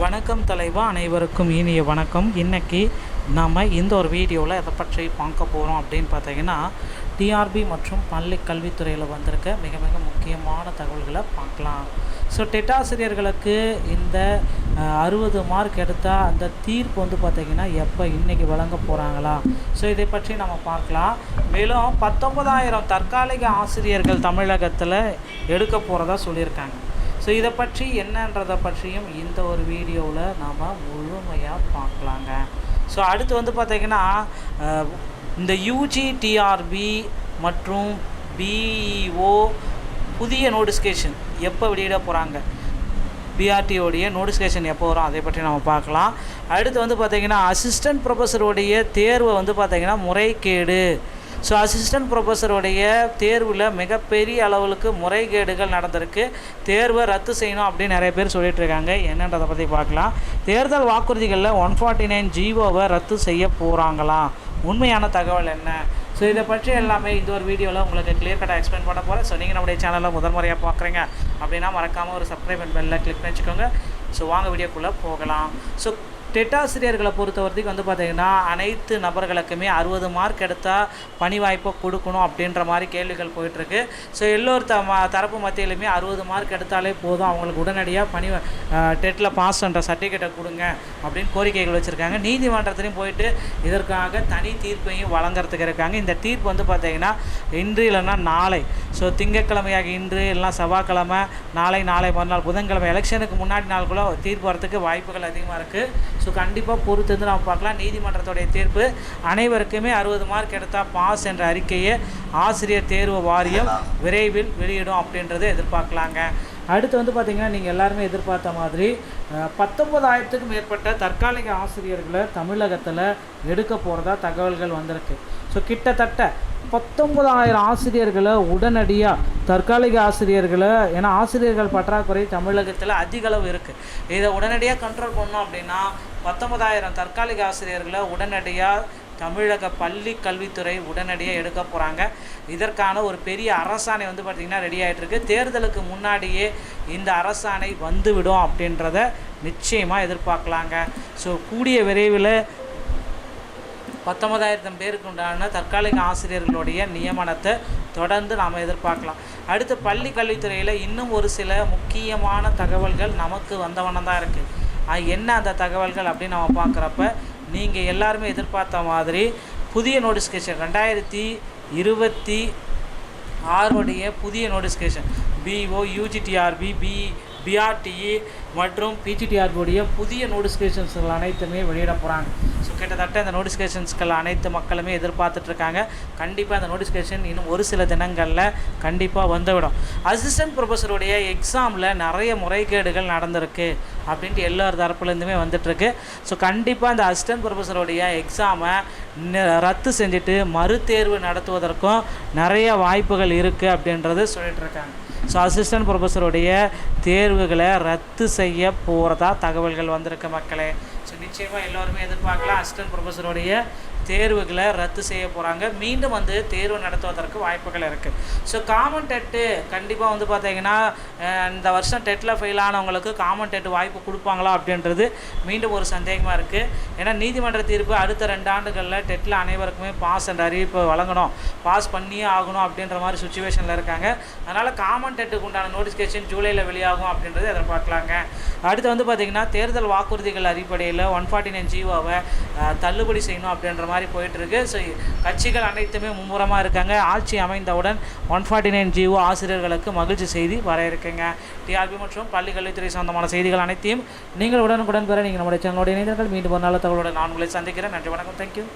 வணக்கம் தலைவா, அனைவருக்கும் இனிய வணக்கம். இன்றைக்கி நாம் இந்த ஒரு வீடியோவில் எதை பற்றி பார்க்க போகிறோம் அப்படின்னு பார்த்தீங்கன்னா, டிஆர்பி மற்றும் பள்ளி கல்வித்துறையில் வந்திருக்க மிக மிக முக்கியமான தகவல்களை பார்க்கலாம். ஸோ டெட் ஆசிரியர்களுக்கு இந்த 60 மார்க் எடுத்தால் அந்த தீர்ப்பு வந்து பார்த்திங்கன்னா எப்போ இன்றைக்கி வழங்க போகிறாங்களா? ஸோ இதை பற்றி நம்ம பார்க்கலாம். மேலும் 19,000 தற்காலிக ஆசிரியர்கள் தமிழகத்தில் எடுக்க போகிறதா சொல்லியிருக்காங்க. ஸோ இதை பற்றி என்னன்றதை பற்றியும் இந்த ஒரு வீடியோவில் நாம் முழுமையாக பார்க்கலாங்க. ஸோ அடுத்து வந்து பார்த்திங்கன்னா, இந்த யூஜி டிஆர்பி மற்றும் பிஇஓ புதிய நோட்டிஃபிகேஷன் எப்போ வெளியிட போகிறாங்க, பிஆர்டியோடைய நோட்டிஃபிகேஷன் எப்போ வரும், அதை பற்றி நம்ம பார்க்கலாம். அடுத்து வந்து பார்த்திங்கன்னா, அசிஸ்டன்ட் ப்ரொஃபஸருடைய தேர்வை வந்து பார்த்திங்கன்னா முறைகேடு. ஸோ அசிஸ்டன்ட் ப்ரொஃபஸருடைய தேர்வில் மிகப்பெரிய அளவுக்கு முறைகேடுகள் நடந்திருக்கு. தேர்வை ரத்து செய்யணும் அப்படின்னு நிறைய பேர் சொல்லிகிட்ருக்காங்க. என்னன்றதை பற்றி பார்க்கலாம். தேர்தல் வாக்குறுதிகளில் 149 ஜீவோவை ரத்து செய்ய போகிறாங்களா? உண்மையான தகவல் என்ன? ஸோ இதை பற்றி எல்லாமே இந்த ஒரு வீடியோவில் உங்களுக்கு கிளியர் கட்டாக எக்ஸ்பிளைன் பண்ண போகிறேன். ஸோ நீங்கள் நம்முடைய சேனலில் முதல் முறையாக பார்க்குறீங்க அப்படின்னா மறக்காமல் ஒரு சப்ஸ்கிரைப் அண்ட் பெல்லை கிளிக் பண்ணி வச்சுக்கோங்க. ஸோ வாங்க வீடியோக்குள்ளே போகலாம். ஸோ டெட் ஆசிரியர்களை பொறுத்தவரைக்கும் வந்து பார்த்திங்கன்னா, அனைத்து நபர்களுக்குமே 60 மார்க் எடுத்தால் பணி வாய்ப்பை கொடுக்கணும் அப்படின்ற மாதிரி கேள்விகள் போயிட்டுருக்கு. ஸோ எல்லோரு தரப்பு மத்தியிலுமே 60 மார்க் எடுத்தாலே போதும், அவங்களுக்கு உடனடியாக டெட்டில் பாஸ் பண்ணுற சர்டிஃபிகேட்டை கொடுங்க அப்படின்னு கோரிக்கைகள் வச்சுருக்காங்க. நீதிமன்றத்திலையும் போயிட்டு இதற்காக தனி தீர்ப்பையும் வழங்குறதுக்கு இருக்காங்க. இந்த தீர்ப்பு வந்து பார்த்திங்கன்னா இன்று இல்லைன்னா நாளை, ஸோ திங்கட்கிழமையாக இன்று இல்லைனா செவ்வாய்க்கிழமை, நாளை மறுநாள் புதன்கிழமை எலெக்ஷனுக்கு முன்னாடி நாளுக்குள்ளே தீர்ப்பு வரத்துக்கு வாய்ப்புகள் அதிகமாக இருக்குது. ஸோ கண்டிப்பாக பொறுத்து வந்து நம்ம பார்க்கலாம். நீதிமன்றத்துடைய தீர்ப்பு அனைவருக்குமே 60 மார்க் எடுத்தால் பாஸ் என்ற அறிக்கையை ஆசிரியர் தேர்வு வாரியம் விரைவில் வெளியிடும் அப்படின்றத எதிர்பார்க்கலாங்க. அடுத்து வந்து பார்த்திங்கன்னா, நீங்கள் எல்லாருமே எதிர்பார்த்த மாதிரி 19,000க்கும் மேற்பட்ட தற்காலிக ஆசிரியர்களை தமிழகத்தில் எடுக்க போகிறதா தகவல்கள் வந்திருக்கு. ஸோ கிட்டத்தட்ட 19,000 ஆசிரியர்களை உடனடியாக தற்காலிக ஆசிரியர்களை, ஏன்னா ஆசிரியர்கள் பற்றாக்குறை தமிழகத்தில் அதிக அளவு இருக்குது. இதை உடனடியாக கண்ட்ரோல் பண்ணோம் அப்படின்னா 19,000 தற்காலிக ஆசிரியர்களை உடனடியாக தமிழக பள்ளி கல்வித்துறை உடனடியாக எடுக்க போகிறாங்க. இதற்கான ஒரு பெரிய அரசாணை வந்து பார்த்திங்கன்னா ரெடி ஆகிட்டுருக்கு. தேர்தலுக்கு முன்னாடியே இந்த அரசாணை வந்துவிடும் அப்படின்றத நிச்சயமாக எதிர்பார்க்கலாங்க. ஸோ கூடிய விரைவில் 19,000 பேருக்கு உண்டான தற்காலிக ஆசிரியர்களுடைய நியமனத்தை தொடர்ந்து நாம் எதிர்பார்க்கலாம். அடுத்து பள்ளி கல்வித்துறையில் இன்னும் ஒரு சில முக்கியமான தகவல்கள் நமக்கு வந்தவண்ணம் தான் இருக்குது. என்ன அந்த தகவல்கள் அப்படின்னு நம்ம பார்க்குறப்ப, நீங்கள் எல்லாருமே எதிர்பார்த்த மாதிரி புதிய நோட்டிஃபிகேஷன் 2026 புதிய நோட்டிஃபிகேஷன் பிஓ, யூஜிடிஆர்பி, பிஆர்டிஇ மற்றும் பிஜிடிஆர்பியுடைய புதிய நோட்டிஃபிகேஷன்ஸ்கள் அனைத்துமே வெளியிட போகிறாங்க. ஸோ கிட்டத்தட்ட இந்த நோட்டிஃபிகேஷன்ஸ்கள் அனைத்து மக்களுமே எதிர்பார்த்துட்ருக்காங்க. கண்டிப்பாக அந்த நோட்டிஃபிகேஷன் இன்னும் ஒரு சில தினங்களில் கண்டிப்பாக வந்துவிடும். அசிஸ்டன்ட் ப்ரொஃபஸருடைய எக்ஸாமில் நிறைய முறைகேடுகள் நடந்திருக்கு அப்படின்ட்டு எல்லார் தரப்புலேருந்துமே வந்துட்டுருக்கு. ஸோ கண்டிப்பாக இந்த அசிஸ்டன்ட் ப்ரொஃபஸருடைய எக்ஸாமை ரத்து செஞ்சுட்டு மறுதேர்வு நடத்துவதற்கும் நிறைய வாய்ப்புகள் இருக்குது அப்படின்றது சொல்லிகிட்ருக்காங்க. ஸோ அசிஸ்டன்ட் ப்ரொஃபஸருடைய தேர்வுகளை ரத்து செய்ய போகிறதா தகவல்கள் வந்திருக்கு மக்களே. ஸோ நிச்சயமாக எல்லோருமே எதிர்பார்க்கலாம், அசிஸ்டன்ட் ப்ரொஃபஸருடைய தேர்வுகளை ரத்து செய்ய போகிறாங்க. மீண்டும் வந்து தேர்வு நடத்துவதற்கு வாய்ப்புகள் இருக்குது. ஸோ காமன் டெட்டு கண்டிப்பாக வந்து பார்த்திங்கன்னா, இந்த வருஷம் டெட்டில் ஃபெயில் ஆனவங்களுக்கு காமன் டெட்டு வாய்ப்பு கொடுப்பாங்களா அப்படின்றது மீண்டும் ஒரு சந்தேகமாக இருக்குது. ஏன்னா நீதிமன்ற தீர்ப்பு அடுத்த 2 ஆண்டுகளில் டெட்டில் அனைவருக்குமே பாஸ் என்ற அறிவிப்பு வழங்கணும், பாஸ் பண்ணியே ஆகணும் அப்படின்ற மாதிரி சுச்சுவேஷனில் இருக்காங்க. அதனால் காமன் டெட்டுக்கு உண்டான நோட்டிஃபிகேஷன் ஜூலையில் வெளியாகும் அப்படின்றது எதிர்பார்க்கலாங்க. அடுத்து வந்து பார்த்திங்கன்னா, தேர்தல் வாக்குறுதிகள் அடிப்படையில் 149 ஜீவோவை தள்ளுபடி செய்யணும் அப்படின்ற மாதிரி போயிட்டுருக்கு. ஸோ கட்சிகள் அனைத்துமே மும்முரமாக இருக்காங்க. ஆட்சி அமைந்தவுடன் 149 ஜீவோ ஆசிரியர்களுக்கு மகிழ்ச்சி செய்தி வர இருக்குங்க. டிஆர்பி மற்றும் பள்ளி கல்வித்துறை சொந்தமான செய்திகள் அனைத்தையும் நீங்கள் உடனுக்குடன் பெற நீங்கள் நம்முடைய சேனலோட இணைந்தீர்கள். மீண்டும் ஒரு நல்ல தகவலோடு நான் உங்களை சந்திக்கிறேன். நன்றி, வணக்கம், தேங்க்யூ.